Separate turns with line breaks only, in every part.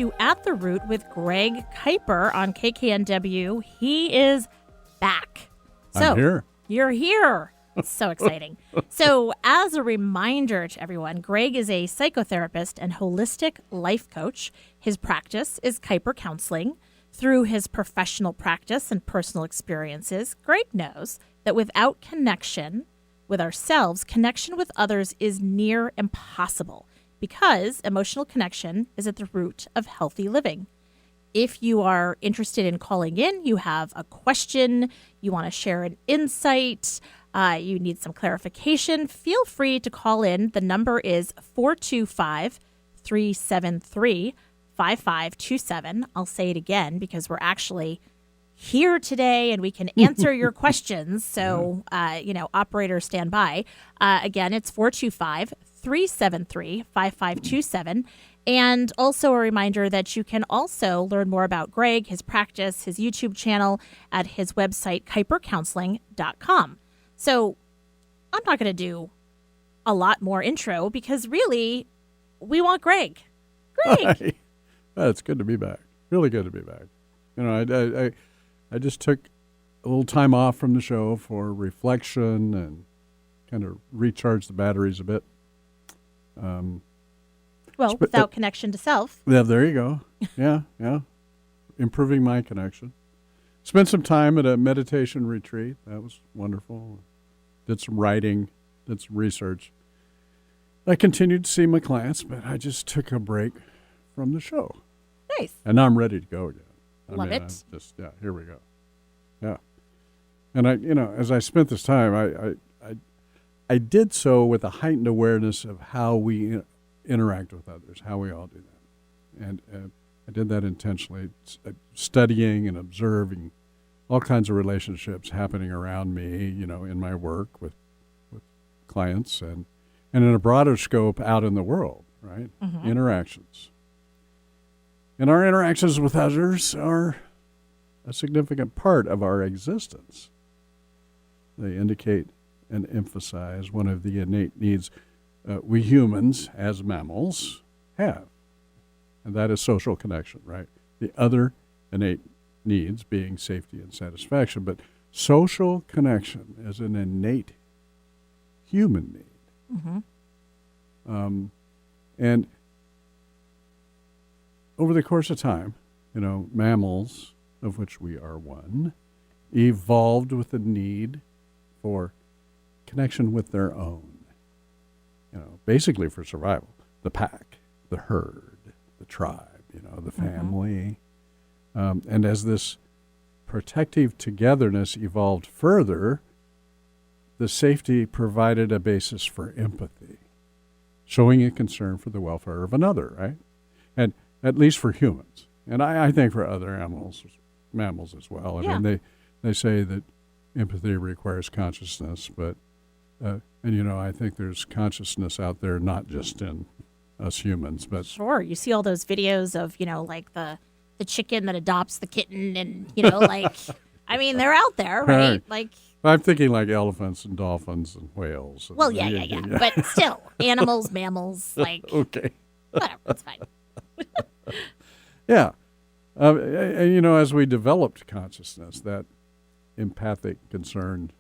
to At the Root with Greg Kuiper on KKNW. He is back. So
I'm here.
You're here. It's so exciting. So as a reminder to everyone, Greg is a psychotherapist and holistic life coach. His practice is Kuiper Counseling. Through his professional practice and personal experiences, Greg knows that without connection with ourselves, connection with others is near impossible because emotional connection is at the root of healthy living. If you are interested in calling in, you have a question, you want to share an insight, you need some clarification, feel free to call in. The number is 425-373-5527. I'll say it again because we're actually here today and we can answer your questions. So, operator, stand by. Again, it's 425-373-5527. And also a reminder that you can also learn more about Greg, his practice, his YouTube channel at his website, kuipercounseling.com. So I'm not going to do a lot more intro because really we want Greg. Greg!
It's good to be back. Really good to be back. You know, I just took a little time off from the show for reflection and kind of recharge the batteries a bit.
Without connection to self.
Yeah, there you go. Yeah. Improving my connection. Spent some time at a meditation retreat. That was wonderful. Did some writing, did some research. I continued to see my clients, but I just took a break from the show.
Nice.
And now I'm ready to go again.
Love it.
Here we go. Yeah. And as I spent this time, I did so with a heightened awareness of how we interact with others, how we all do that. And I did that intentionally, studying and observing all kinds of relationships happening around me, in my work with clients and in a broader scope out in the world, right? Mm-hmm. Interactions. And our interactions with others are a significant part of our existence. They indicate and emphasize one of the innate needs we humans, as mammals, have. And that is social connection, right? The other innate needs being safety and satisfaction. But social connection is an innate human need. Mm-hmm. And over the course of time, mammals, of which we are one, evolved with the need for connection with their own. Basically for survival, the pack, the herd, the tribe, the family. Mm-hmm. And as this protective togetherness evolved further, the safety provided a basis for empathy, showing a concern for the welfare of another, right? And at least for humans. And I think for other mammals as well. I mean, they say that empathy requires consciousness, but I think there's consciousness out there, not just in us humans, but
sure. You see all those videos of, like the chicken that adopts the kitten and, I mean, they're out there, right? Like,
I'm thinking like elephants and dolphins and whales.
Well, yeah. But still, animals, mammals, like,
okay.
Whatever, it's fine.
Yeah. As we developed consciousness, that empathic concern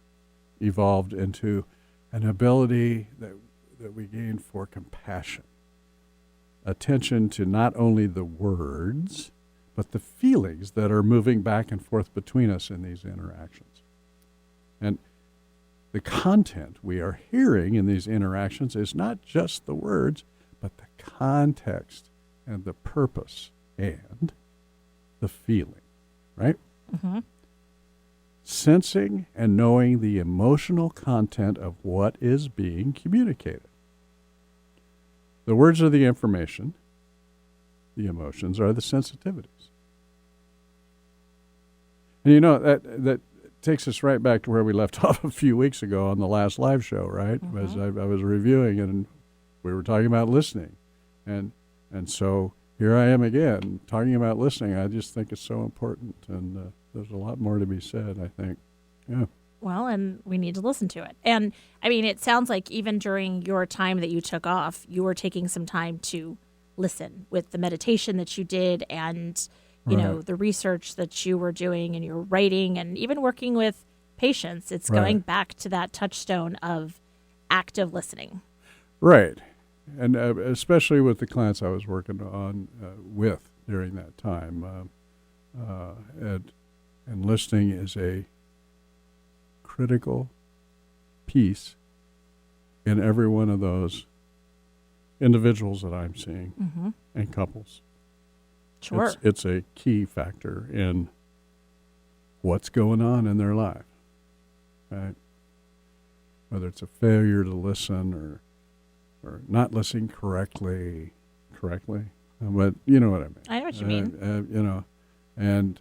evolved into an ability that we gain for compassion, attention to not only the words, but the feelings that are moving back and forth between us in these interactions. And the content we are hearing in these interactions is not just the words, but the context and the purpose and the feeling, right? Mm-hmm. Sensing and knowing the emotional content of what is being communicated. The words are the information. The emotions are the sensitivities. And that takes us right back to where we left off a few weeks ago on the last live show, right? Mm-hmm. As I was reviewing it, and we were talking about listening. And so here I am again, talking about listening. I just think it's so important, and there's a lot more to be said, I think. Yeah.
Well, and we need to listen to it. And, I mean, it sounds like even during your time that you took off, you were taking some time to listen with the meditation that you did and, you know, the research that you were doing and your writing and even working with patients. It's going back to that touchstone of active listening. Right.
And especially with the clients I was working on with during that time. And listening is a critical piece in every one of those individuals that I'm seeing and couples.
Sure.
It's a key factor in what's going on in their life, right? Whether it's a failure to listen or not listening correctly, but you know what I mean.
I know what you mean.
You know, and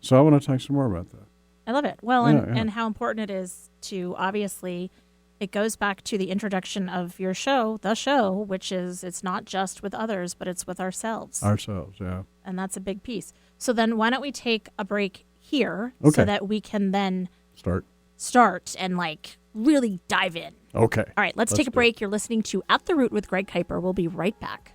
so I want to talk some more about that.
I love it. Well, and how important it is to, obviously, it goes back to the introduction of your show, the show, which is it's not just with others, but it's with ourselves.
Ourselves, yeah.
And that's a big piece. So then why don't we take a break here so that we can then start and like really dive in.
Okay.
All right, let's take a break. You're listening to At the Root with Greg Kuiper. We'll be right back.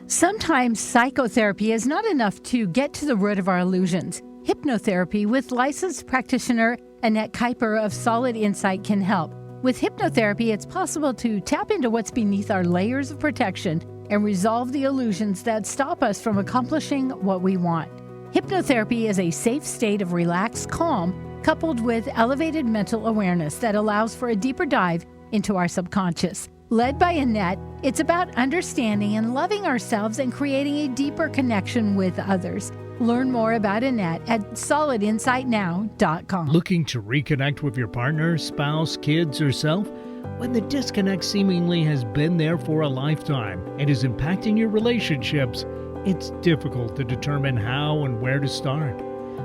Sometimes psychotherapy is not enough to get to the root of our illusions. Hypnotherapy with licensed practitioner Annette Kuiper of Solid Insight can help. With hypnotherapy, it's possible to tap into what's beneath our layers of protection and resolve the illusions that stop us from accomplishing what we want. Hypnotherapy is a safe state of relaxed calm coupled with elevated mental awareness that allows for a deeper dive into our subconscious. Led by Annette, it's about understanding and loving ourselves and creating a deeper connection with others. Learn more about Annette at solidinsightnow.com.
Looking to reconnect with your partner, spouse, kids, or self? When the disconnect seemingly has been there for a lifetime and is impacting your relationships, it's difficult to determine how and where to start.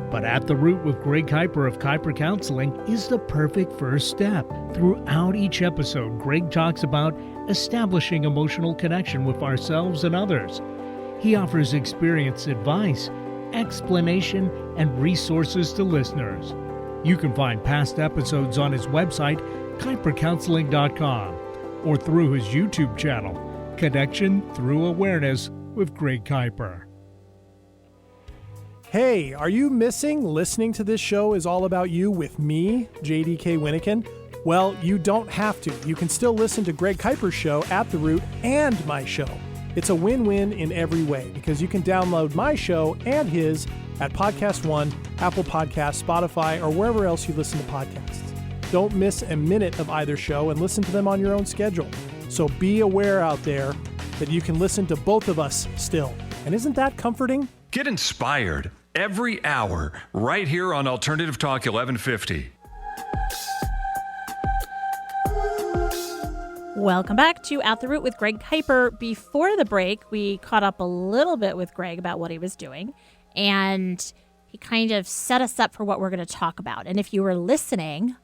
But At the Root with Greg Kuiper of Kuiper Counseling is the perfect first step. Throughout each episode, Greg talks about establishing emotional connection with ourselves and others. He offers experienced advice, explanation, and resources to listeners. You can find past episodes on his website, KuiperCounseling.com, or through his YouTube channel, Connection Through Awareness with Greg Kuiper.
Hey, are you missing listening to This Show Is All About You with me, JDK Winnikin? Well, you don't have to. You can still listen to Greg Kuiper's show, At the Root, and my show. It's a win-win in every way because you can download my show and his at Podcast One, Apple Podcasts, Spotify, or wherever else you listen to podcasts. Don't miss a minute of either show and listen to them on your own schedule. So be aware out there that you can listen to both of us still. And isn't that comforting?
Get inspired every hour right here on Alternative Talk 1150.
Welcome back to At the Root with Greg Kuiper. Before the break, we caught up a little bit with Greg about what he was doing, and he kind of set us up for what we're going to talk about. And if you were listening,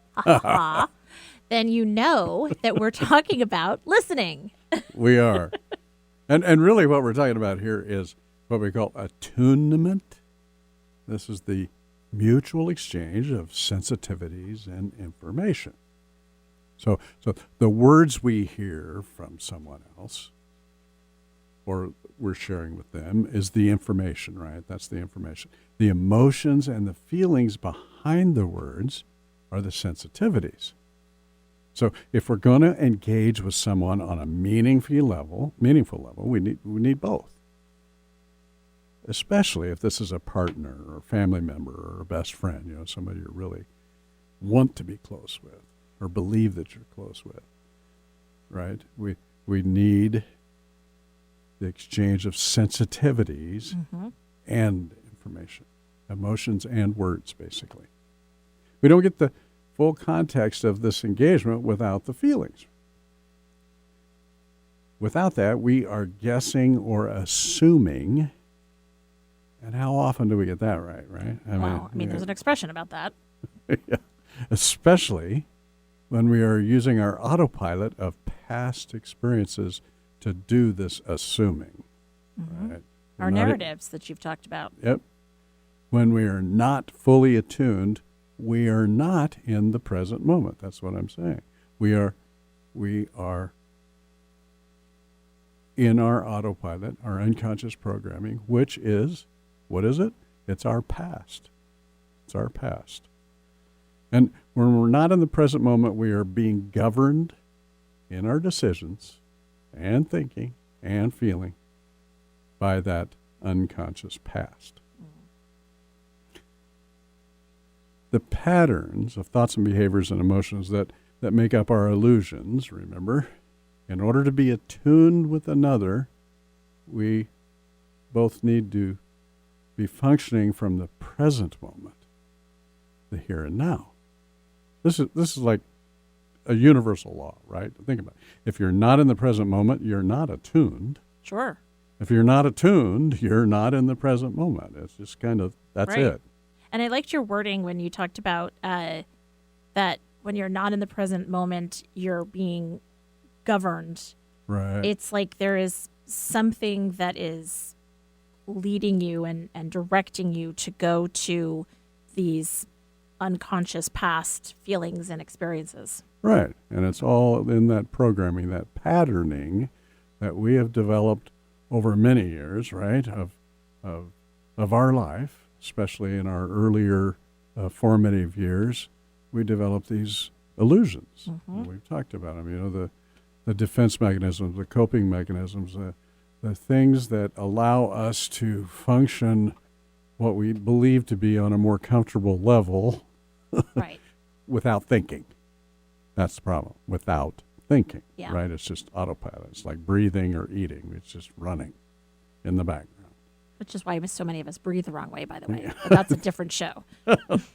then you know that we're talking about listening.
We are. And really what we're talking about here is what we call attunement. This is the mutual exchange of sensitivities and information. So the words we hear from someone else or we're sharing with them is the information, right? That's the information. The emotions and the feelings behind the words are the sensitivities. So if we're going to engage with someone on a meaningful level, we need both. Especially if this is a partner or a family member or a best friend, somebody you really want to be close with or believe that you're close with, right? We need the exchange of sensitivities and information, emotions and words, basically. We don't get the full context of this engagement without the feelings. Without that, we are guessing or assuming. And how often do we get that right?
I mean, there's an expression about that.
Yeah. Especially when we are using our autopilot of past experiences to do this assuming. Right?
Our narratives that you've talked about.
Yep. When we are not fully attuned we are not in the present moment. That's what I'm saying. We are in our autopilot, our unconscious programming, which is, what is it? It's our past. It's our past. And when we're not in the present moment, we are being governed in our decisions and thinking and feeling by that unconscious past. The patterns of thoughts and behaviors and emotions that make up our illusions, remember, in order to be attuned with another, we both need to be functioning from the present moment, the here and now. This is like a universal law, right? Think about it. If you're not in the present moment, you're not attuned.
Sure.
If you're not attuned, you're not in the present moment. It's just kind of, that's
Right.
it.
And I liked your wording when you talked about that when you're not in the present moment, you're being governed.
Right.
It's like there is something that is leading you and directing you to go to these unconscious past feelings and experiences.
Right. And it's all in that programming, that patterning that we have developed over many years, right, of our life, especially in our earlier formative years. We develop these illusions.
Mm-hmm.
We've talked about them, the defense mechanisms, the coping mechanisms, the things that allow us to function what we believe to be on a more comfortable level
Right.
without thinking. That's the problem, without thinking,
Yeah.
right? It's just autopilot. It's like breathing or eating. It's just running in the background.
Which is why so many of us breathe the wrong way, by the way. But that's a different show.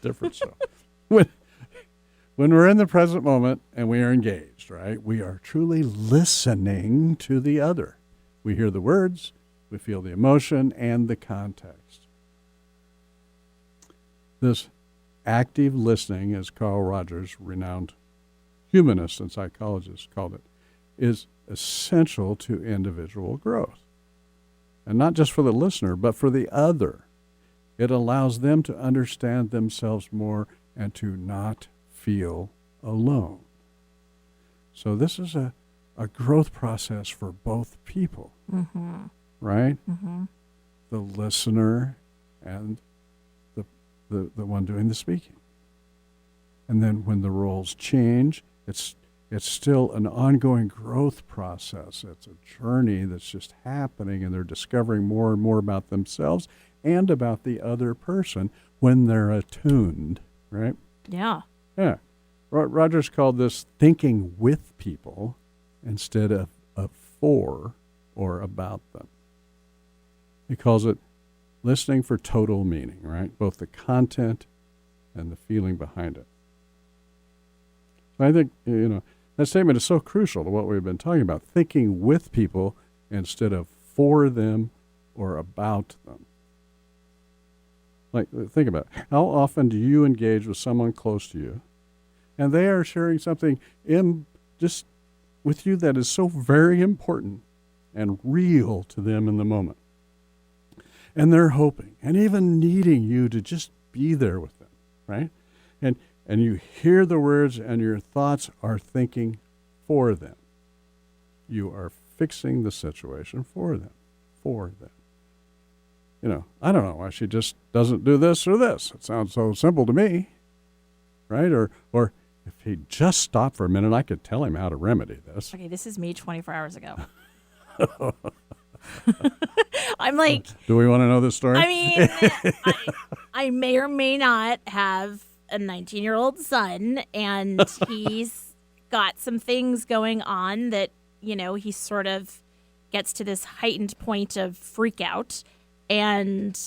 Different show. When we're in the present moment and we are engaged, right, we are truly listening to the other. We hear the words, we feel the emotion and the context. This active listening, as Carl Rogers, renowned humanist and psychologist, called it, is essential to individual growth. And not just for the listener, but for the other. It allows them to understand themselves more and to not feel alone. So this is a growth process for both people,
Mm-hmm.
right?
Mm-hmm.
The listener and the one doing the speaking. And then when the roles change, it's still an ongoing growth process. It's a journey that's just happening, and they're discovering more and more about themselves and about the other person when they're attuned, right?
Yeah.
Yeah. Rogers called this thinking with people instead of for or about them. He calls it listening for total meaning, right? Both the content and the feeling behind it. I think, that statement is so crucial to what we've been talking about, thinking with people instead of for them or about them. Like, think about it. How often do you engage with someone close to you, and they are sharing something just with you that is so very important and real to them in the moment? And they're hoping and even needing you to just be there with them, right? And you hear the words and your thoughts are thinking for them. You are fixing the situation for them. I don't know why she just doesn't do this or this. It sounds so simple to me, right? Or if he'd just stop for a minute, I could tell him how to remedy this.
Okay, this is me 24 hours ago. I'm like,
do we want to know this story?
I mean, I may or may not have a 19-year-old son, and he's got some things going on that, he sort of gets to this heightened point of freak out. And,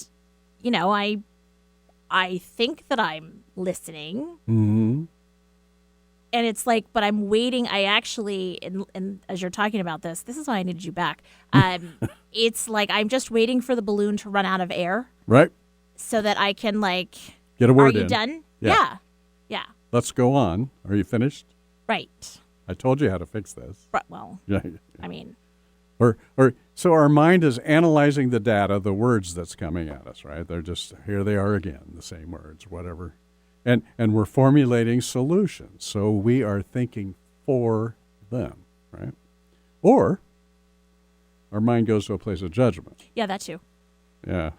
I think that I'm listening.
Mm-hmm.
And it's like, but I'm waiting. I actually, and as you're talking about this is why I needed you back. It's like I'm just waiting for the balloon to run out of air.
Right.
So that I can
get a word in.
Are you done?
Yeah.
Yeah.
Let's go on. Are you finished?
Right.
I told you how to fix this.
Well,
Yeah.
I mean.
So our mind is analyzing the data, the words that's coming at us, right? They're just, here they are again, the same words, whatever. And we're formulating solutions. So we are thinking for them, right? Or our mind goes to a place of judgment.
Yeah, that too.
Yeah.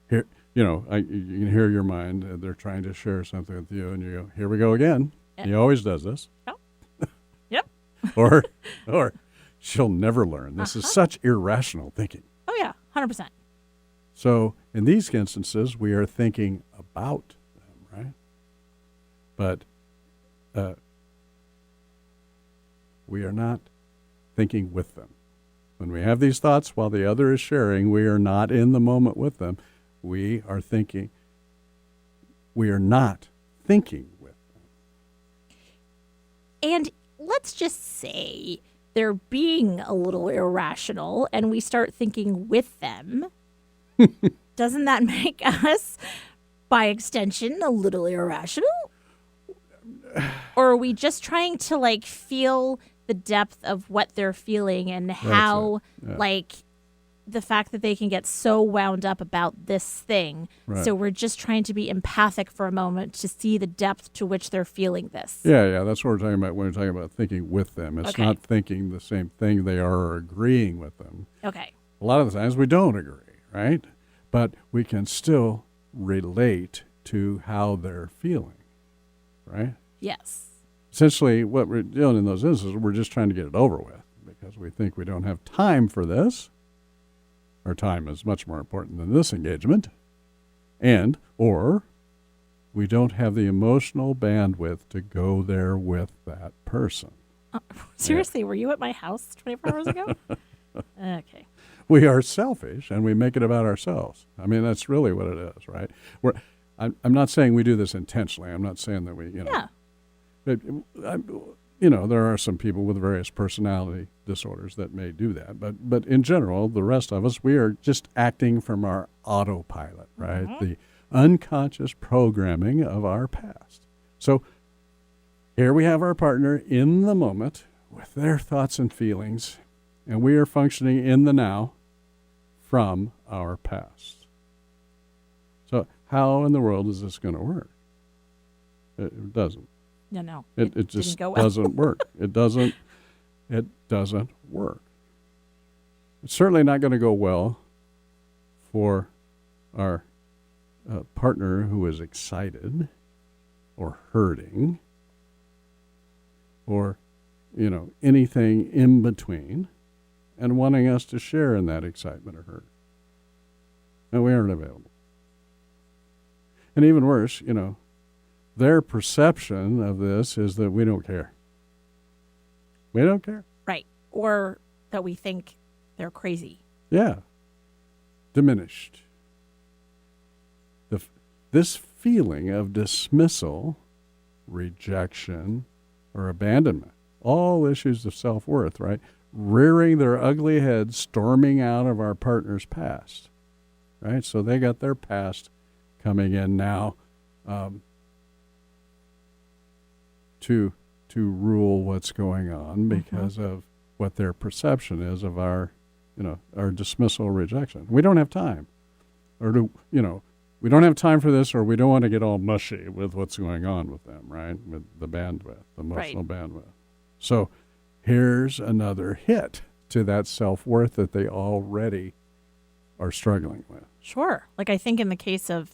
Here, you can hear your mind. They're trying to share something with you, and you go, "Here we go again."
Yeah.
He always does this.
Oh. Yep.
or she'll never learn. This is such irrational thinking.
Oh yeah, 100%.
So in these instances, we are thinking about them, right? But we are not thinking with them. When we have these thoughts while the other is sharing, we are not in the moment with them. We are thinking. We are not thinking with them.
And let's just say they're being a little irrational and we start thinking with them. Doesn't that make us, by extension, a little irrational? Or are we just trying to like feel the depth of what they're feeling and how like the fact that they can get so wound up about this thing.
Right.
So we're just trying to be empathic for a moment to see the depth to which they're feeling this.
Yeah, that's what we're talking about when we're talking about thinking with them. It's not thinking the same thing they are or agreeing with them.
Okay.
A lot of the times we don't agree, right? But we can still relate to how they're feeling, right?
Yes.
Essentially, what we're doing in those instances, we're just trying to get it over with because we think we don't have time for this. Our time is much more important than this engagement. Or we don't have the emotional bandwidth to go there with that person.
Seriously, were you at my house 24 hours ago? Okay.
We are selfish, and we make it about ourselves. I mean, that's really what it is, right? I'm not saying we do this intentionally. I'm not saying that we,
Yeah.
But, there are some people with various personality disorders that may do that. But in general, the rest of us, we are just acting from our autopilot, right?
Mm-hmm.
The unconscious programming of our past. So here we have our partner in the moment with their thoughts and feelings, and we are functioning in the now from our past. So how in the world is this going to work? It doesn't.
No.
It just
didn't go well.
doesn't work. It doesn't work. It's certainly not going to go well for our partner who is excited or hurting or, anything in between and wanting us to share in that excitement or hurt. And we aren't available. And even worse, their perception of this is that we don't care. We don't care.
Right. Or that we think they're crazy.
Yeah. Diminished. This feeling of dismissal, rejection, or abandonment, all issues of self-worth, right? Rearing their ugly heads, storming out of our partner's past, right? So they got their past coming in now to rule what's going on because of what their perception is of our dismissal or rejection. We don't have time, we don't have time for this, or we don't want to get all mushy with what's going on with them, right? With the bandwidth, the emotional bandwidth. So here's another hit to that self-worth that they already are struggling with.
Sure. Like I think in the case of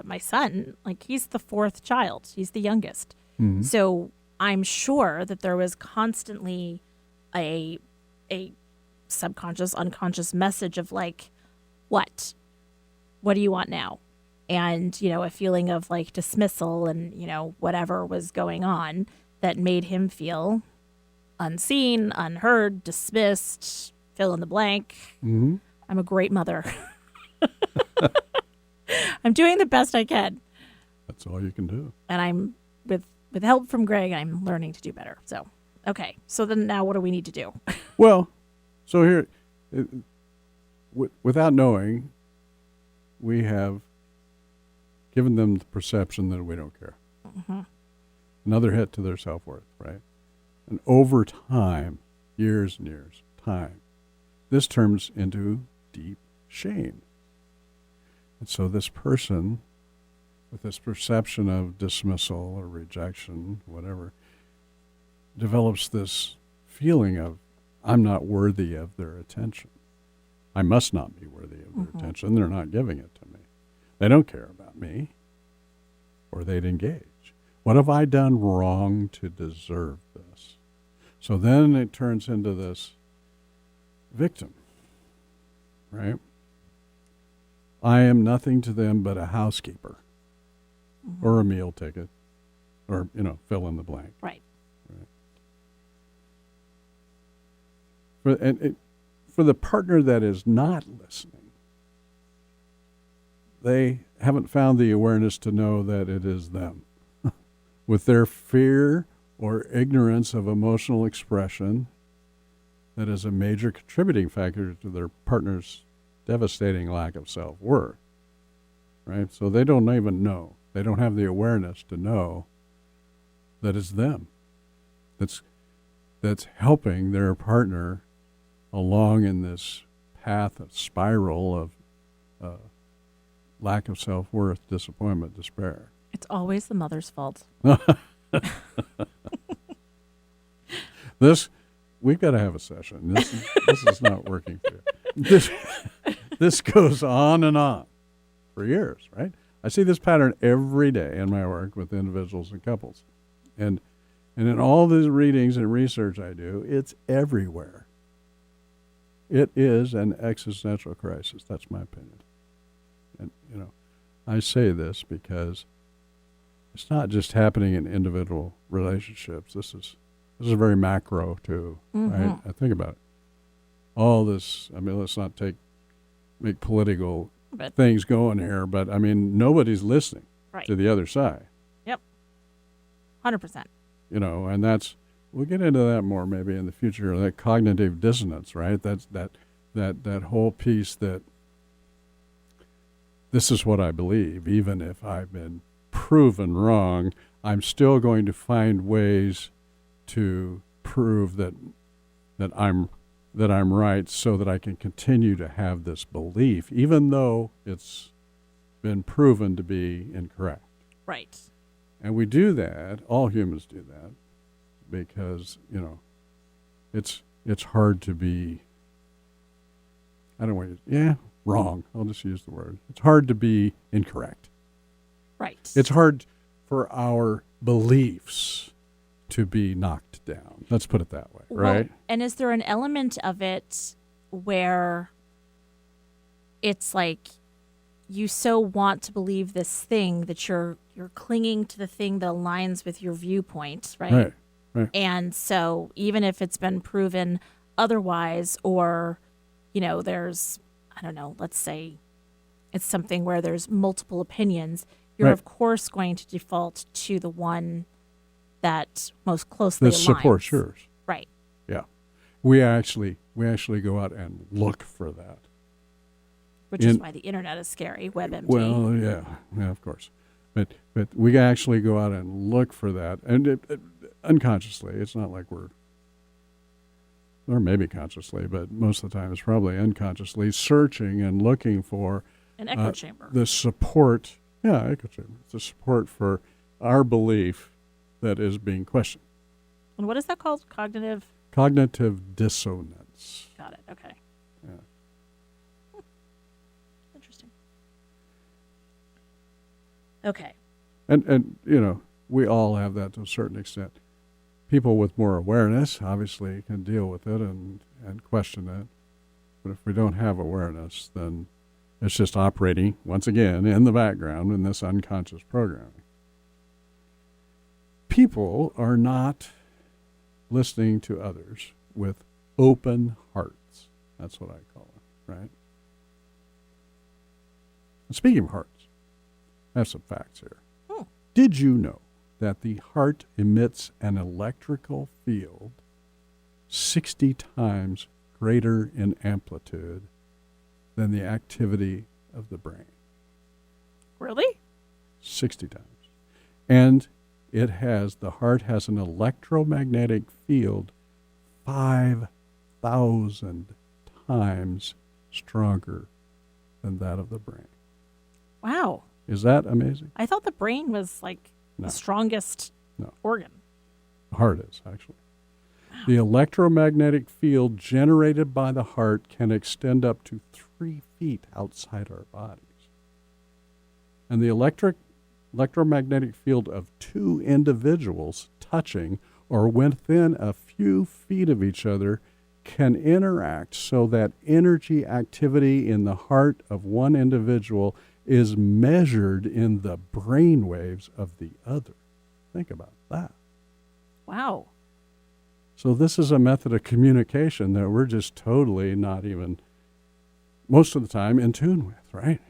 my son, like he's the fourth child. He's the youngest. Mm-hmm. So I'm sure that there was constantly a subconscious, unconscious message of like, what do you want now? And, a feeling of like dismissal and, whatever was going on that made him feel unseen, unheard, dismissed, fill in the blank.
Mm-hmm.
I'm a great mother. I'm doing the best I can.
That's all you can do. And
I'm with help from Greg, I'm learning to do better. So, okay. So then now what do we need to do?
Well, so here, without knowing, we have given them the perception that we don't care. Mm-hmm. Another hit to their self-worth, right? And over time, years and years, this turns into deep shame. And so this person with this perception of dismissal or rejection, whatever, develops this feeling of, I'm not worthy of their attention. I must not be worthy of their attention. They're not giving it to me. They don't care about me, or they'd engage. What have I done wrong to deserve this? So then it turns into this victim, right? I am nothing to them but a housekeeper or a meal ticket or, fill in the blank.
Right.
For the partner that is not listening, they haven't found the awareness to know that it is them. With their fear or ignorance of emotional expression, that is a major contributing factor to their partner's devastating lack of self-worth, right? So they don't even know. They don't have the awareness to know that it's them that's helping their partner along in this path of spiral of lack of self-worth, disappointment, despair.
It's always the mother's fault.
We've got to have a session. This is not working for you. This goes on and on for years, right? I see this pattern every day in my work with individuals and couples. And in all these readings and research I do, it's everywhere. It is an existential crisis. That's my opinion. And, I say this because it's not just happening in individual relationships. This is very macro too, right? I think about it. All this, let's not make political things going here, but nobody's listening to the other side.
Yep. 100%.
And we'll get into that more maybe in the future, that cognitive dissonance, right? That's that whole piece that this is what I believe, even if I've been proven wrong, I'm still going to find ways to prove that I'm right, so that I can continue to have this belief, even though it's been proven to be incorrect.
Right.
And we do that, all humans do that, because, it's hard to be, wrong. I'll just use the word. It's hard to be incorrect.
Right.
It's hard for our beliefs to be knocked down. Let's put it that way, right?
Well, and is there an element of it where it's like you so want to believe this thing that you're clinging to the thing that aligns with your viewpoint, right?
Right.
And so even if it's been proven otherwise, or, there's, let's say it's something where there's multiple opinions, you're
Right.
of course going to default to the one that most closely
That
aligns.
supports yours.
Right.
Yeah. We actually go out and look for that.
Which is why the internet is scary, WebMD.
Well, yeah, of course. But we actually go out and look for that, and unconsciously. It's not like or maybe consciously, but most of the time it's probably unconsciously searching and looking for
an echo chamber.
The support. Yeah, echo chamber. The support for our belief that is being questioned.
And what is that called? Cognitive
dissonance.
Got it. Okay.
Yeah.
Interesting. Okay.
And we all have that to a certain extent. People with more awareness obviously can deal with it and question it. But if we don't have awareness, then it's just operating, once again, in the background in this unconscious programming. People are not listening to others with open hearts. That's what I call it, right? And speaking of hearts, I have some facts here. Did you know that the heart emits an electrical field 60 times greater in amplitude than the activity of the brain?
Really?
60 times. And the heart has an electromagnetic field 5,000 times stronger than that of the brain.
Wow.
Is that amazing?
I thought the brain was like
No.
the strongest
No.
organ.
The heart is, actually. The electromagnetic field generated by the heart can extend up to 3 feet outside our bodies. And the electromagnetic field of 2 individuals touching or within a few feet of each other can interact so that energy activity in the heart of one individual is measured in the brain waves of the other. Think about that.
Wow.
So this is a method of communication that we're just totally not even, most of the time, in tune with, right?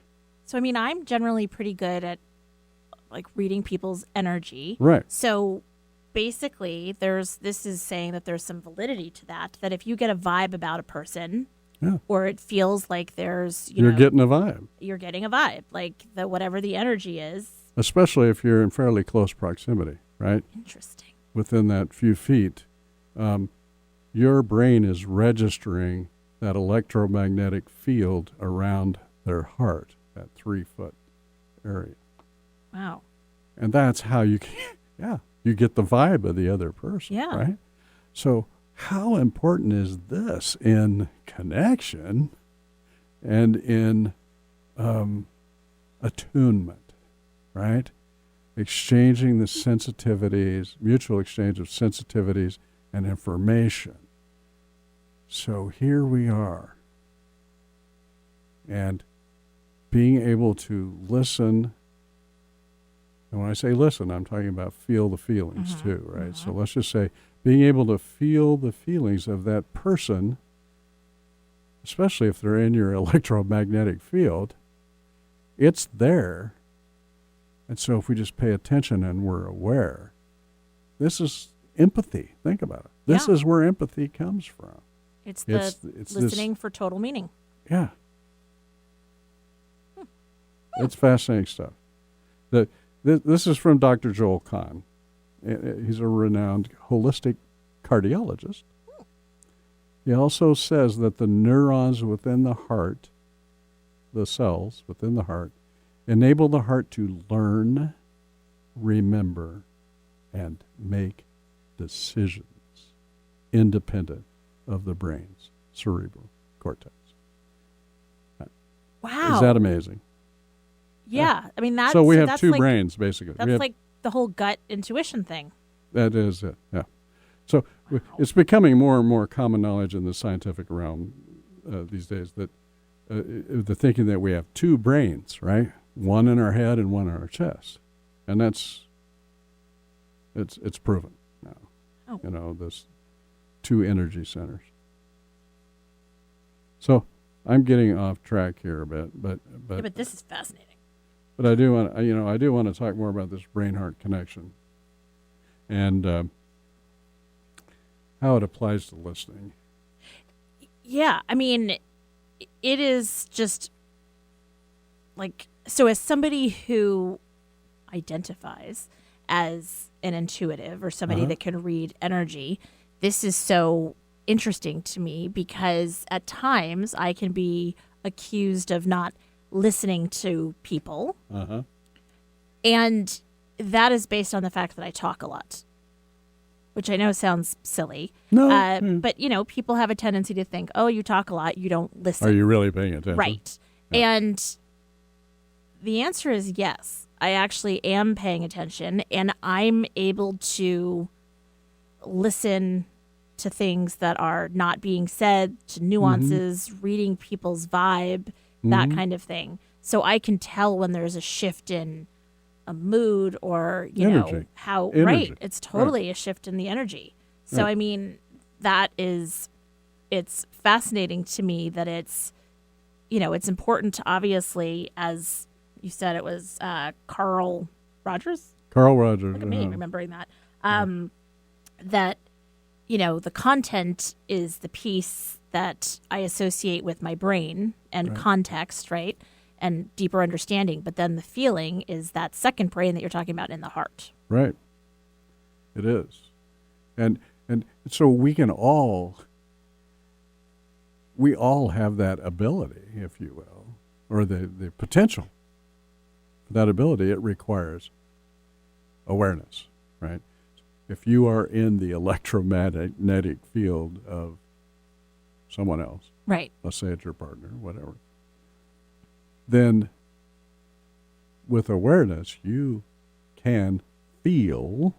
So, I mean, I'm generally pretty good at like reading people's energy.
Right.
So basically, this is saying that there's some validity to that if you get a vibe about a person,
Yeah.
or it feels like there's,
You're getting a vibe,
you're getting a vibe, like whatever the energy is.
especially if you're in fairly close proximity, right?
Interesting.
Within that few feet, your brain is registering that electromagnetic field around their heart, that 3-foot area.
Wow.
And that's how you get the vibe of the other person,
Yeah.
right? So how important is this in connection and in attunement, right? Exchanging the sensitivities, mutual exchange of sensitivities and information. So here we are. And being able to listen. And when I say listen, I'm talking about feel the feelings too, right? So let's just say being able to feel the feelings of that person, especially if they're in your electromagnetic field, it's there. And so if we just pay attention and we're aware, this is empathy. Think about it. This
Yeah.
is where empathy comes from.
It's
It's
listening for total meaning.
Yeah. It's fascinating stuff. This is from Dr. Joel Kahn. He's a renowned holistic cardiologist. He also says that the neurons within the heart, the cells within the heart, enable the heart to learn, remember, and make decisions independent of the brain's cerebral cortex.
Wow.
Is that amazing?
Yeah. I mean, that's
So we have
that's
2
like,
brains, basically.
That's
We have,
like the whole gut intuition thing.
that is it, yeah. So it's becoming more and more common knowledge in the scientific realm these days that the thinking that we have 2 brains, right? One in our head and one in our chest. And it's proven now.
Oh.
You know, this 2 energy centers. So I'm getting off track here a bit, but
Yeah, but this is fascinating.
But I do want to talk more about this brain-heart connection and how it applies to listening.
Yeah, I mean, it is just like, so as somebody who identifies as an intuitive or somebody that can read energy, this is so interesting to me because at times I can be accused of not listening to people. And that is based on the fact that I talk a lot, which I know sounds silly.
No.
But, people have a tendency to think, oh, you talk a lot, you don't listen.
Are you really paying attention?
Right.
Yeah.
And the answer is yes. I actually am paying attention, and I'm able to listen to things that are not being said, to nuances, reading people's vibe, that kind of thing. So I can tell when there's a shift in a mood or,
Energy.
how,
Energy.
right. It's totally a shift in the energy. So,
Right.
I mean, it's fascinating to me that it's important to, obviously, as you said, it was Carl Rogers.
Carl Rogers.
Look at me remembering that. That, the content is the piece that I associate with my brain and context, right? And deeper understanding. But then the feeling is that second brain that you're talking about in the heart.
Right. It is. And so we all have that ability, if you will, or the potential that ability, it requires awareness, right? If you are in the electromagnetic field of someone else,
Right.
let's say it's your partner, whatever, then with awareness, you can feel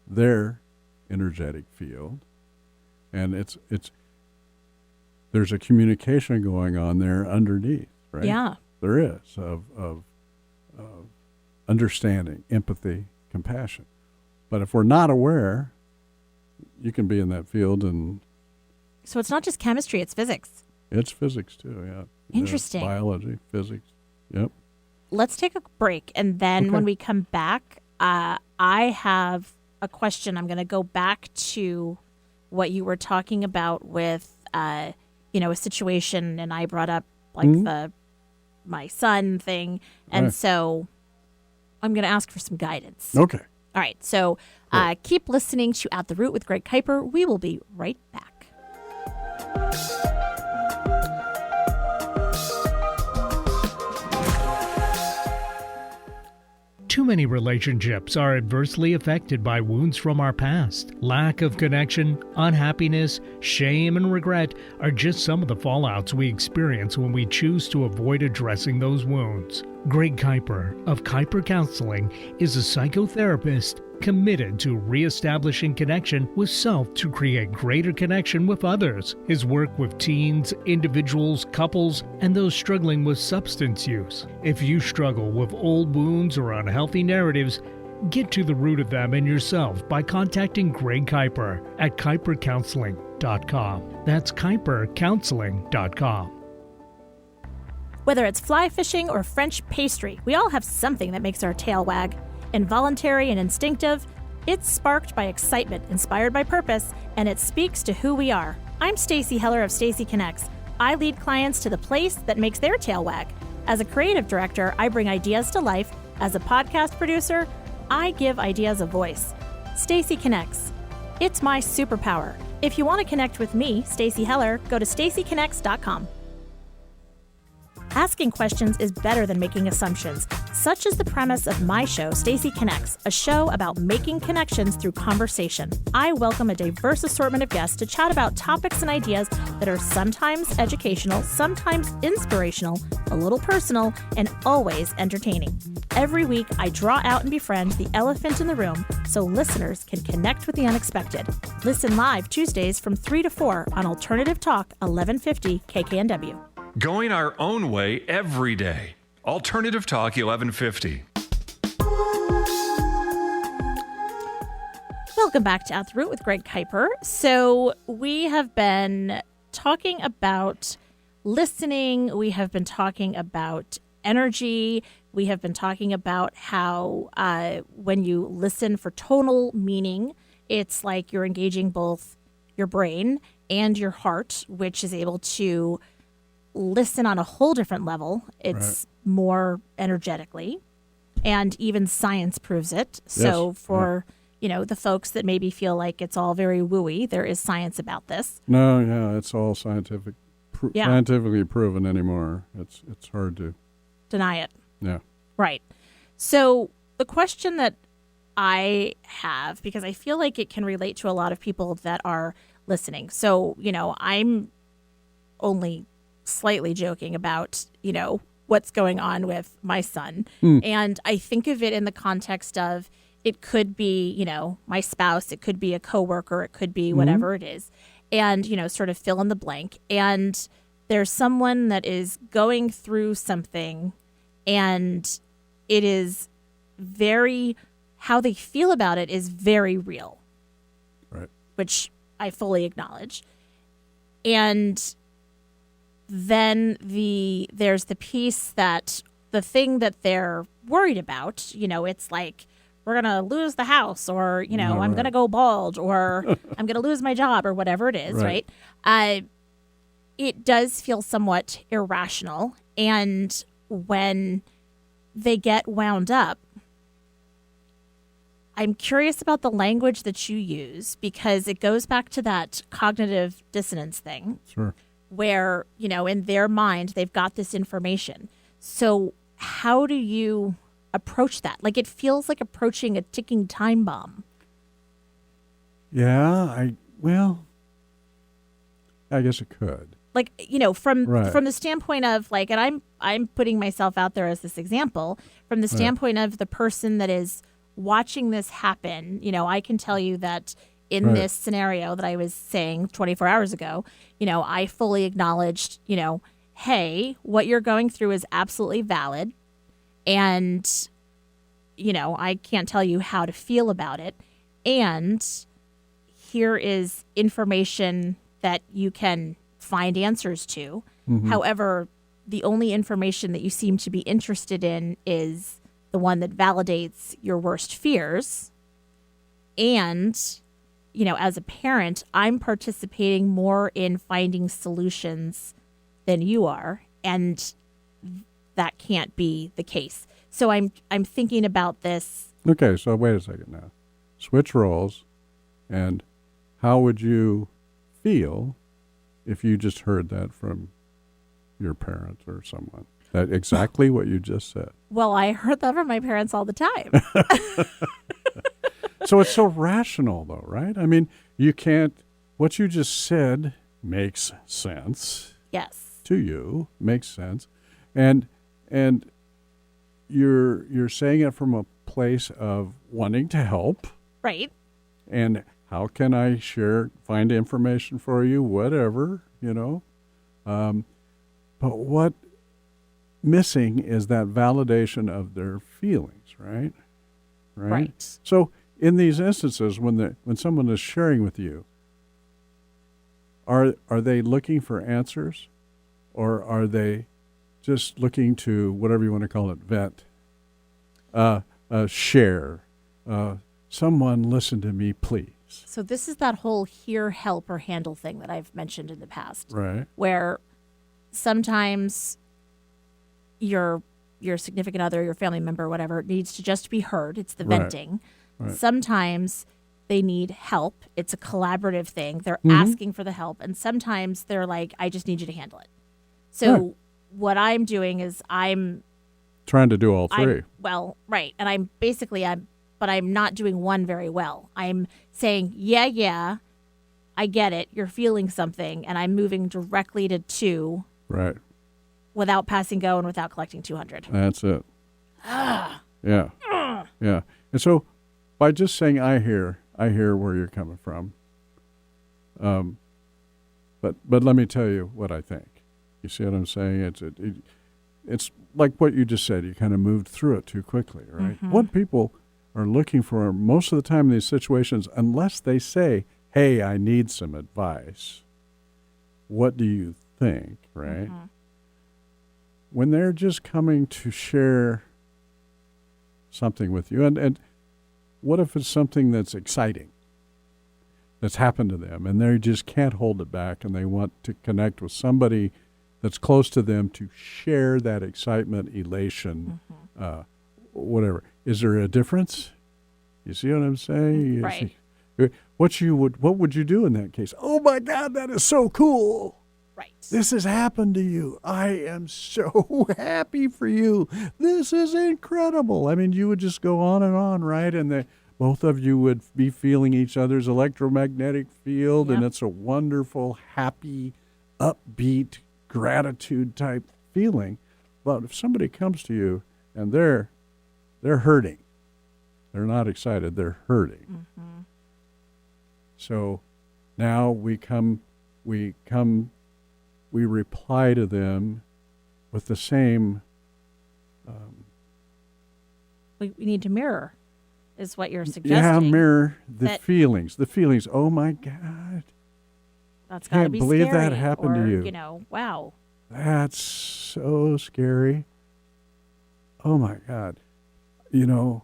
their energetic field, and it's there's a communication going on there underneath, right?
Yeah.
There is of understanding, empathy, compassion. But if we're not aware, you can be in that field, and
So it's not just chemistry, it's physics.
it's physics too, yeah.
Interesting.
Biology, physics, yep.
Let's take a break. And then
Okay.
when we come back, I have a question. I'm going to go back to what you were talking about with, a situation. And I brought up like my son thing. And
Right.
so I'm going to ask for some guidance.
Okay.
All right. So keep listening to At the Root with Greg Kuiper. We will be right back.
Too many relationships are adversely affected by wounds from our past. Lack of connection, unhappiness, shame, and regret are just some of the fallouts we experience when we choose to avoid addressing those wounds. Greg Kuiper of Kuiper Counseling is a psychotherapist committed to reestablishing connection with self to create greater connection with others. His work with teens, individuals, couples, and those struggling with substance use. If you struggle with old wounds or unhealthy narratives, get to the root of them in yourself by contacting Greg Kuiper at kuipercounseling.com. That's kuipercounseling.com.
Whether it's fly fishing or French pastry, we all have something that makes our tail wag. Involuntary and instinctive, it's sparked by excitement, inspired by purpose, and it speaks to who we are. I'm Stacy Heller of Stacy Connects. I lead clients to the place that makes their tail wag. As a creative director, I bring ideas to life. As a podcast producer, I give ideas a voice. Stacy Connects. It's my superpower. If you want to connect with me, Stacy Heller, go to stacyconnects.com. Asking questions is better than making assumptions. Such is the premise of my show, Stacy Connects, a show about making connections through conversation. I welcome a diverse assortment of guests to chat about topics and ideas that are sometimes educational, sometimes inspirational, a little personal, and always entertaining. Every week, I draw out and befriend the elephant in the room so listeners can connect with the unexpected. Listen live Tuesdays from 3 to 4 on Alternative Talk 1150 KKNW.
Going our own way every day. Alternative Talk 1150.
Welcome back to At the Root with Greg Kuiper. So we have been talking about listening. We have been talking about energy. We have been talking about how when you listen for tonal meaning, it's like you're engaging both your brain and your heart, which is able to listen on a whole different level. It's more energetically, and even science proves it. So
Yes.
for the folks that maybe feel like it's all very wooey, there is science about this.
No, yeah, it's all scientifically proven anymore. It's hard to
Deny it.
yeah.
Right. So the question that I have, because I feel like it can relate to a lot of people that are listening. So, I'm only slightly joking about, what's going on with my son. And I think of it in the context of it could be, my spouse, it could be a coworker, it could be whatever it is. And, sort of fill in the blank. And there's someone that is going through something, and it is how they feel about it is very real.
Right.
Which I fully acknowledge. And then there's the piece that the thing that they're worried about, it's like, we're going to lose the house, or, I'm going to go bald, or I'm going to lose my job, or whatever it is, right? It does feel somewhat irrational. And when they get wound up, I'm curious about the language that you use, because it goes back to that cognitive dissonance thing.
Sure.
Where, in their mind, they've got this information. So how do you approach that? Like, it feels like approaching a ticking time bomb.
Yeah, I guess it could.
Like, you know, from
Right.
the standpoint of like, and I'm putting myself out there as this example, from the standpoint of the person that is watching this happen. You know, I can tell you that in
Right.
this scenario that I was saying 24 hours ago, you know, I fully acknowledged, you know, hey, what you're going through is absolutely valid. And, you know, I can't tell you how to feel about it. And here is information that you can find answers to. However, the only information that you seem to be interested in is the one that validates your worst fears. And, you know, as a parent, I'm participating more in finding solutions than you are. And that can't be the case. So I'm thinking about this.
Okay, so wait a second now. Switch roles, and how would you feel if you just heard that from your parent or someone? That exactly what you just said.
Well, I heard that from my parents all the time.
So it's so rational, though, right? I mean, you can't. What you just said makes sense
Yes.
to you. Makes sense, and you're saying it from a place of wanting to help.
Right.
And how can I find information for you, whatever, you know? But what missing is that validation of their feelings, right?
Right.
So in these instances, when someone is sharing with you, are they looking for answers, or are they just looking to, whatever you want to call it, vent, share, someone listen to me, please?
So this is that whole hear, help, or handle thing that I've mentioned in the past,
Right.
where sometimes your significant other, your family member, whatever, needs to just be heard. It's the
Right.
venting.
Right.
Sometimes they need help. It's a collaborative thing. They're asking for the help. And sometimes they're like, I just need you to handle it. So
Right.
what I'm doing is I'm
Trying to do all three.
right. And but I'm not doing one very well. I'm saying, yeah, I get it. You're feeling something. And I'm moving directly to 2
Right.
without passing go and without collecting 200.
That's it. Yeah. Yeah. And so by just saying, I hear where you're coming from. But let me tell you what I think. You see what I'm saying? It's like what you just said. You kind of moved through it too quickly, right? What people are looking for most of the time in these situations, unless they say, hey, I need some advice, what do you think, right? When they're just coming to share something with you, and what if it's something that's exciting, that's happened to them, and they just can't hold it back, and they want to connect with somebody that's close to them to share that excitement, elation, whatever. Is there a difference? You see what I'm saying? You
Right.
see- what would you do in that case? Oh my God, that is so cool.
Right.
This has happened to you. I am so happy for you. This is incredible. I mean, you would just go on, right? And both of you would be feeling each other's electromagnetic field, and
Yep.
it's a wonderful, happy, upbeat, gratitude type feeling. But if somebody comes to you and they're hurting, they're not excited, they're hurting. So now we reply to them with the same.
We need to mirror, is what you're suggesting.
Yeah, mirror the
that-
feelings. The feelings. Oh my God,
That's got to
can't
be
believe
scary.
that happened to
Or,
you.
You know, wow.
that's so scary. Oh my God, you don't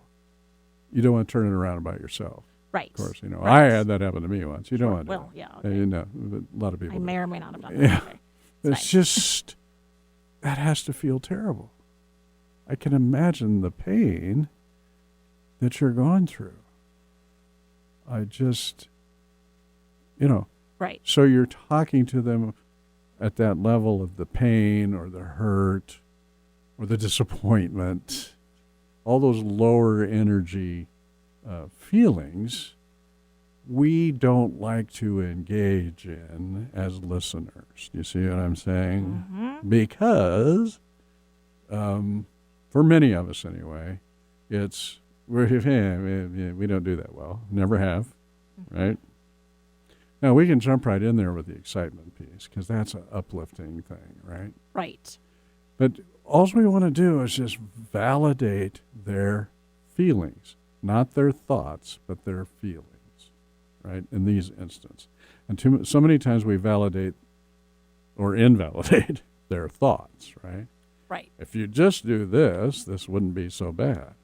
want to turn it around about yourself.
Right.
Of course, I
Right.
had that happen to me once. You don't want to.
Well, yeah. Okay.
But a lot of people.
I
do.
may or may not have done that.
Yeah.
Okay.
It's just, that has to feel terrible. I can imagine the pain that you're going through. I just,
Right.
so you're talking to them at that level of the pain or the hurt, or the disappointment, all those lower energy feelings, we don't like to engage in as listeners. You see what I'm saying?
Mm-hmm.
Because, for many of us anyway, we don't do that well. Never have, right? Now, we can jump right in there with the excitement piece because that's an uplifting thing, right?
Right.
But all we want to do is just validate their feelings, not their thoughts, but their feelings, right? In these instances. And so many times we validate or invalidate their thoughts, right?
Right.
If you just do this, this wouldn't be so bad.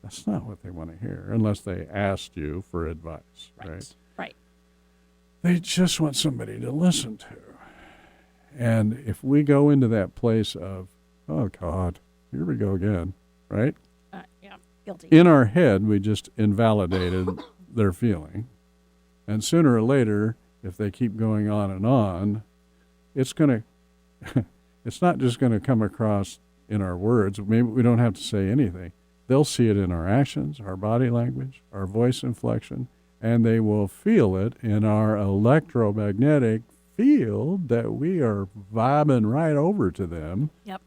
That's not what they want to hear unless they asked you for advice, right?
Right.
They just want somebody to listen to. And if we go into that place of, oh, God, here we go again, right?
Yeah, guilty.
In our head, we just invalidated their feeling. And sooner or later, if they keep going on, it's going to, it's not just going to come across in our words. Maybe we don't have to say anything. They'll see it in our actions, our body language, our voice inflection, and they will feel it in our electromagnetic field that we are vibing right over to them.
Yep.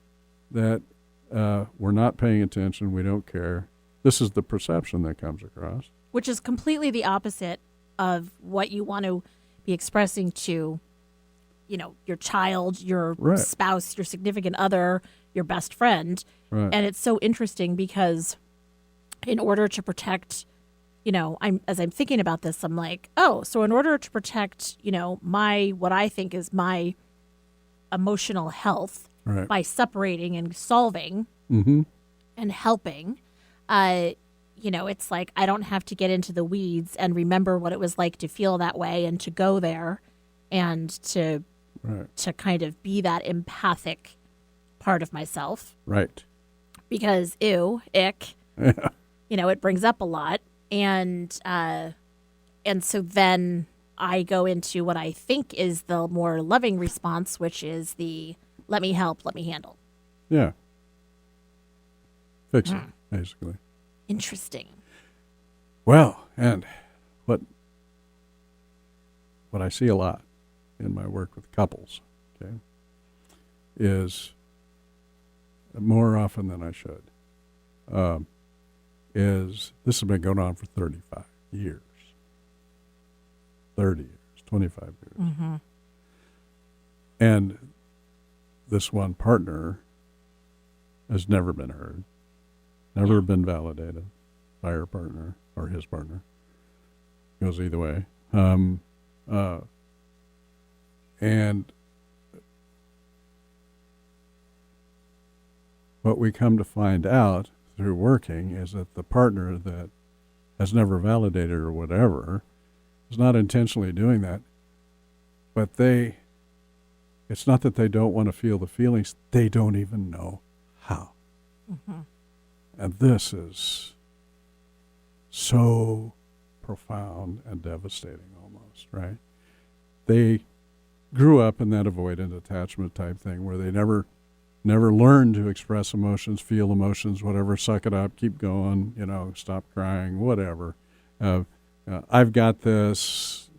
That we're not paying attention, we don't care. This is the perception that comes across.
Which is completely the opposite of what you want to be expressing to, your child, your spouse, your significant other, your best friend.
Right.
And it's so interesting because in order to protect, as I'm thinking about this, I'm like, oh, so in order to protect, what I think is my emotional health
Right.
by separating and solving
Mm-hmm.
and helping, it's like I don't have to get into the weeds and remember what it was like to feel that way and to go there and to kind of be that empathic part of myself.
Right.
Because ick,
Yeah.
it brings up a lot. And so then I go into what I think is the more loving response, which is the let me help, let me handle.
Yeah. Fix it, basically.
Interesting.
Well, and what I see a lot in my work with couples, okay, is more often than I should, is this has been going on for 35 years, 30 years, 25 years.
Mm-hmm.
And this one partner has never been heard, never been validated by her partner or his partner. Goes either way. And what we come to find out through working is that the partner that has never validated or whatever is not intentionally doing that, but it's not that they don't want to feel the feelings, they don't even know how.
Mm-hmm.
And this is so profound and devastating almost, right? They grew up in that avoidant attachment type thing where they never learned to express emotions, feel emotions, whatever, suck it up, keep going, stop crying, whatever. I've got this,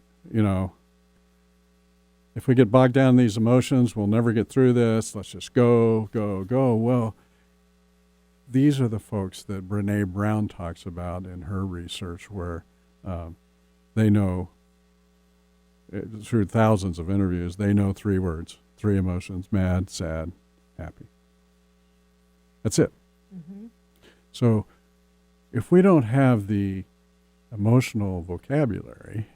if we get bogged down in these emotions, we'll never get through this. Let's just go, go, go. Well, these are the folks that Brene Brown talks about in her research where they know, through thousands of interviews, they know 3 words, 3 emotions: mad, sad, happy. That's it.
Mm-hmm.
So if we don't have the emotional vocabulary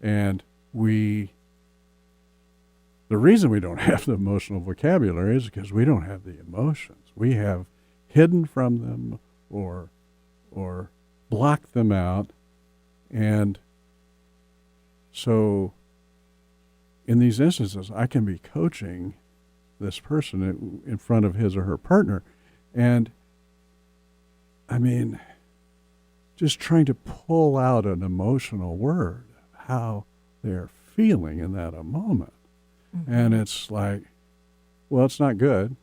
and the reason we don't have the emotional vocabulary is because we don't have the emotions. We have hidden from them or blocked them out. And so in these instances, I can be coaching this person in front of his or her partner. And I mean, just trying to pull out an emotional word, how they're feeling in that moment. Mm-hmm. And it's like, well, it's not good.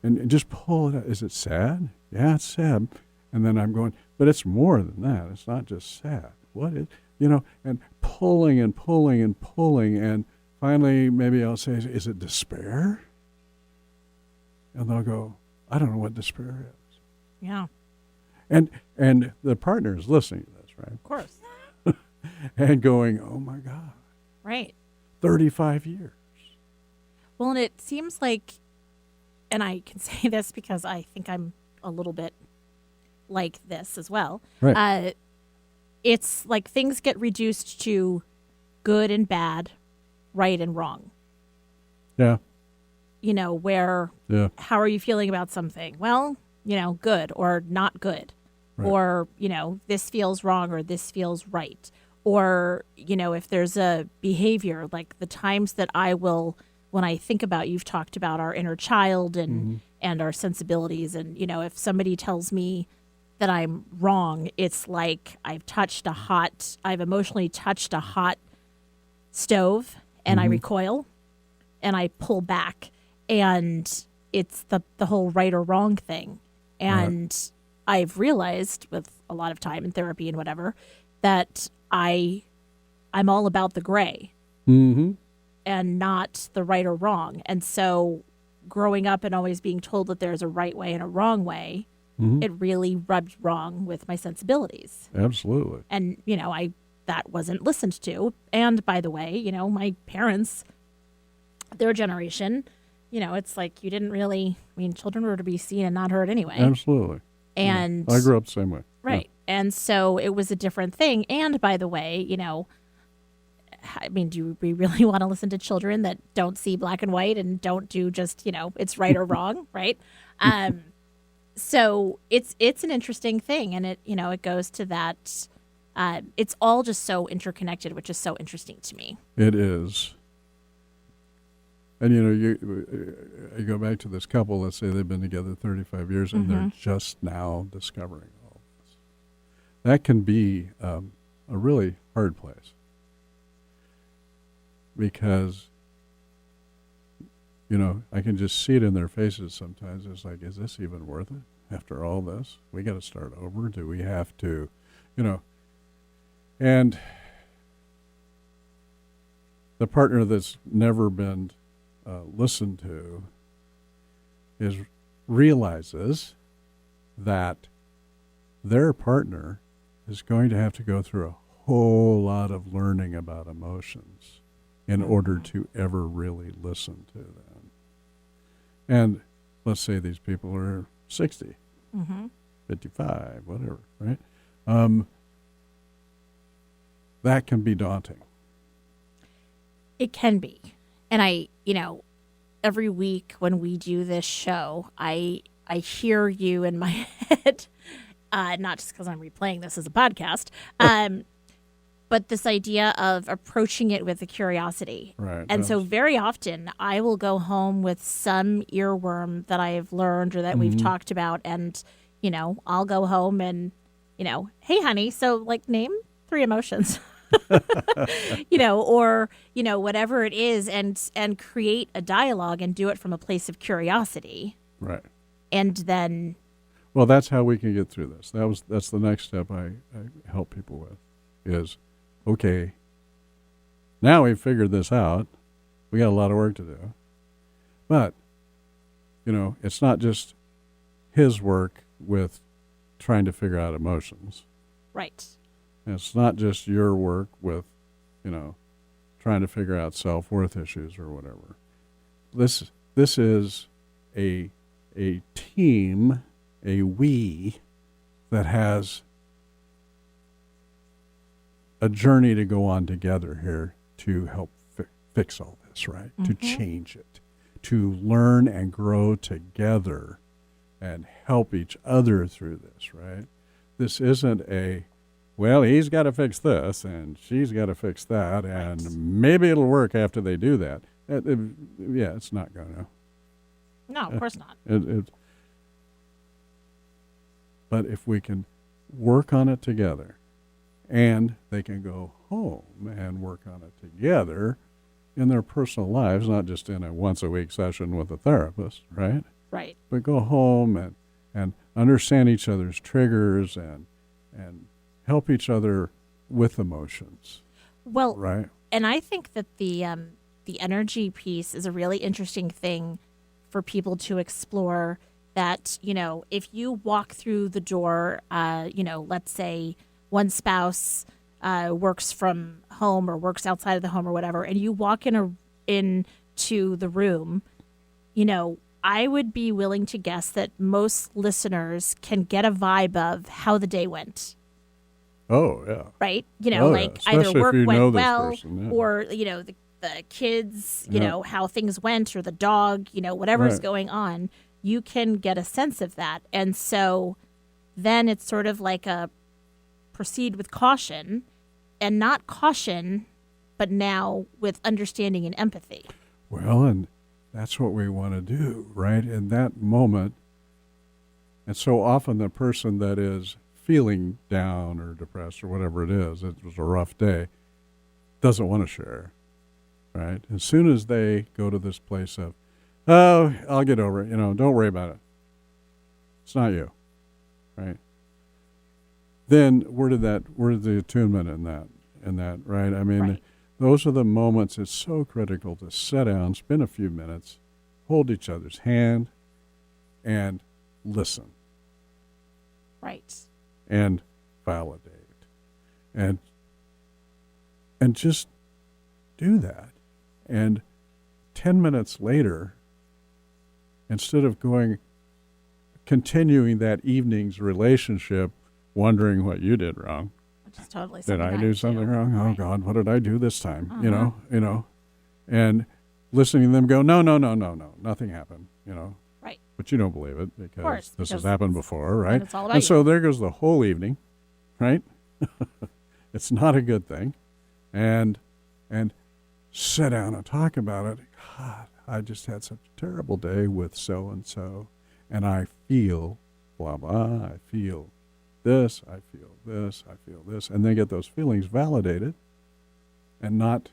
And just pull it out. Is it sad? Yeah, it's sad. And then I'm going, but it's more than that. It's not just sad. What is, and pulling and pulling and pulling. And finally, maybe I'll say, is it despair? And they'll go, I don't know what despair is.
Yeah.
And the partner is listening to this, right?
Of course.
And going, oh my God.
Right.
35 years.
Well, and it seems like, and I can say this because I think I'm a little bit like this as well.
Right.
It's like things get reduced to good and bad, right and wrong.
Yeah.
Where, how are you feeling about something? Well, good or not good.
Right.
Or, this feels wrong or this feels right. Or, if there's a behavior, like the times that I will, when I think about, you've talked about our inner child and our sensibilities. And, if somebody tells me that I'm wrong, it's like I've emotionally touched a hot stove and I recoil and I pull back, and it's the whole right or wrong thing. And I've realized with a lot of time in therapy and whatever, that I'm all about the gray and not the right or wrong. And so growing up and always being told that there's a right way and a wrong way, it really rubbed wrong with my sensibilities.
Absolutely.
And, that wasn't listened to. And by the way, my parents, their generation, it's like you didn't really, children were to be seen and not heard anyway.
Absolutely.
And
I grew up the same way.
Right. Yeah. And so it was a different thing. And by the way, do we really want to listen to children that don't see black and white and don't do just, it's right or wrong, right? So it's an interesting thing. And it goes to that. It's all just so interconnected, which is so interesting to me.
It is. And, you go back to this couple, let's say they've been together 35 years and they're just now discovering all this. That can be a really hard place. Because, I can just see it in their faces sometimes. It's like, is this even worth it after all this? We got to start over. Do we have to, and the partner that's never been listened to realizes that their partner is going to have to go through a whole lot of learning about emotions in order to ever really listen to them. And let's say these people are 60, 55, whatever, right? That can be daunting.
It can be. And every week when we do this show, I hear you in my head, not just because I'm replaying this as a podcast, but this idea of approaching it with a curiosity.
Right.
And so very often I will go home with some earworm that I've learned or that we've talked about. And, I'll go home and, hey, honey, so name 3 emotions. Or whatever it is, and create a dialogue and do it from a place of curiosity.
Right.
And then,
well, that's how we can get through this. That's the next step I help people with is, okay, now we've figured this out. We got a lot of work to do, but it's not just his work with trying to figure out emotions.
right.
It's not just your work with, trying to figure out self-worth issues or whatever. This is a team, a we, that has a journey to go on together here to help fix all this, right? To change it, to learn and grow together and help each other through this, right? This isn't well, he's got to fix this, and she's got to fix that, and maybe it'll work after they do that. Yeah, it's not going to.
No, of course not.
But if we can work on it together, and they can go home and work on it together, in their personal lives, not just in a once-a-week session with a therapist, right?
Right.
But go home and understand each other's triggers and help each other with emotions.
Well,
right.
And I think that the energy piece is a really interesting thing for people to explore. That, if you walk through the door, let's say one spouse works from home or works outside of the home or whatever, and you walk into the room, I would be willing to guess that most listeners can get a vibe of how the day went.
Oh, yeah.
Right?
Oh,
like
yeah.
either
Especially
work
if you know
went
this
well
person, yeah.
or, the kids,
Yeah.
how things went, or the dog, whatever's
Right.
going on. You can get a sense of that. And so then it's sort of like a proceed with caution, and not caution, but now with understanding and empathy.
Well, and that's what we want to do, right? In that moment. And so often the person that is feeling down or depressed or whatever it was a rough day, doesn't want to share, right? As soon as they go to this place of, oh, I'll get over it, don't worry about it. It's not you, right? Then where did the attunement in that, right? I mean,
Right.
those are the moments. It's so critical to sit down, spend a few minutes, hold each other's hand, and listen.
Right.
And validate. And just do that. And 10 minutes later, instead of continuing that evening's relationship, wondering what you did wrong.
Which is totally
Did
something
I do something wrong? Oh,
Right.
God, what did I do this time?
Uh-huh.
And listening to them go, no, nothing happened,
Right.
But you don't believe it because
course,
this has
because
happened before, right?
and it's all about
And
you.
so there goes the whole evening, right? It's not a good thing. And sit down and talk about it. God, I just had such a terrible day with so-and-so, and I feel blah, blah. I feel this, I feel this, I feel this. And then get those feelings validated and not,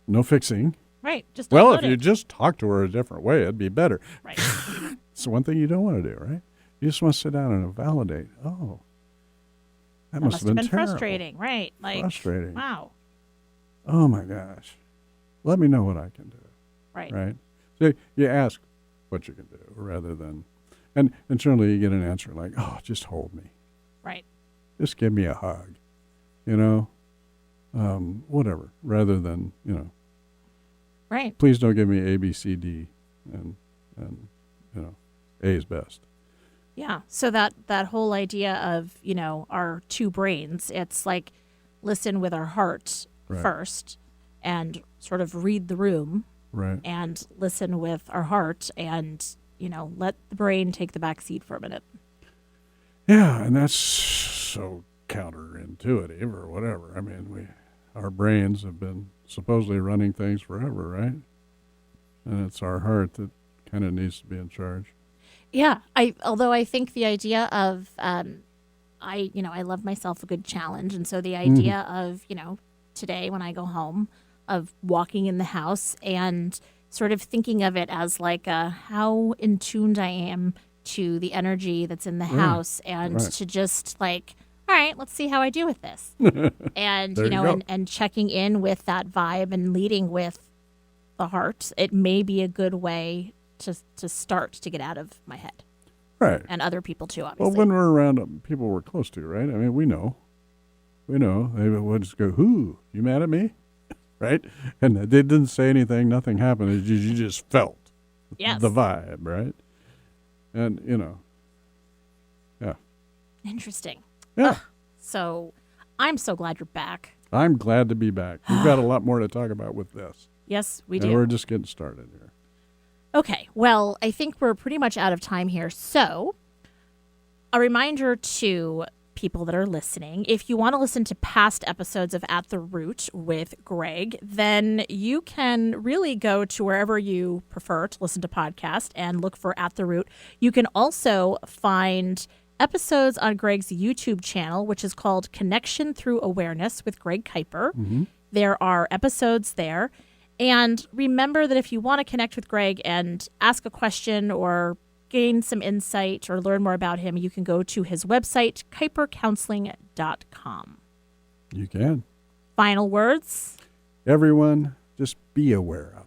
no fixing.
Right. Just
Well,
unload
if you
it.
just talk to her a different way, it'd be better.
Right.
It's one thing you don't want to do, right? You just want to sit down and validate. Oh, that must have been terrible.
frustrating. Right. Like,
Frustrating.
wow.
Oh, my gosh. Let me know what I can do,
Right.
right? So you ask what you can do rather than, and generally you get an answer like, oh, just hold me.
Right.
Just give me a hug, whatever, rather than,
Right.
please don't give me A, B, C, D, and A is best.
Yeah. So that whole idea of, our two brains, it's like listen with our heart
Right.
first and sort of read the room
Right.
and listen with our heart and, let the brain take the back seat for a minute.
Yeah, and that's so counterintuitive or whatever. I mean, our brains have been supposedly running things forever, right? And it's our heart that kind of needs to be in charge.
Yeah. Although I think the idea of, I love myself a good challenge. And so the idea of, today when I go home, of walking in the house and sort of thinking of it as like how in tuned I am to the energy that's in the house, and
Right.
to just like, all right, let's see how I do with this. And,
There you go.
and checking in with that vibe and leading with the heart, it may be a good way to start to get out of my head.
Right.
And other people too,
Well,
obviously.
when we're around people we're close to, right? I mean, we know. They would just go, "Who? You mad at me?" Right? And they didn't say anything. Nothing happened. You just felt
Yes.
the vibe, right? And, yeah.
Interesting.
Yeah.
So I'm so glad you're back.
I'm glad to be back. We've got a lot more to talk about with this.
Yes, we
And
do.
we're just getting started here.
Okay, well, I think we're pretty much out of time here. So, a reminder to people that are listening, if you want to listen to past episodes of At the Root with Greg, then you can really go to wherever you prefer to listen to podcasts and look for At the Root. You can also find episodes on Greg's YouTube channel, which is called Connection Through Awareness with Greg Kuiper. There are episodes there. And remember that if you want to connect with Greg and ask a question or gain some insight or learn more about him, you can go to his website, kuipercounseling.com.
You can.
Final words?
Everyone, just be aware out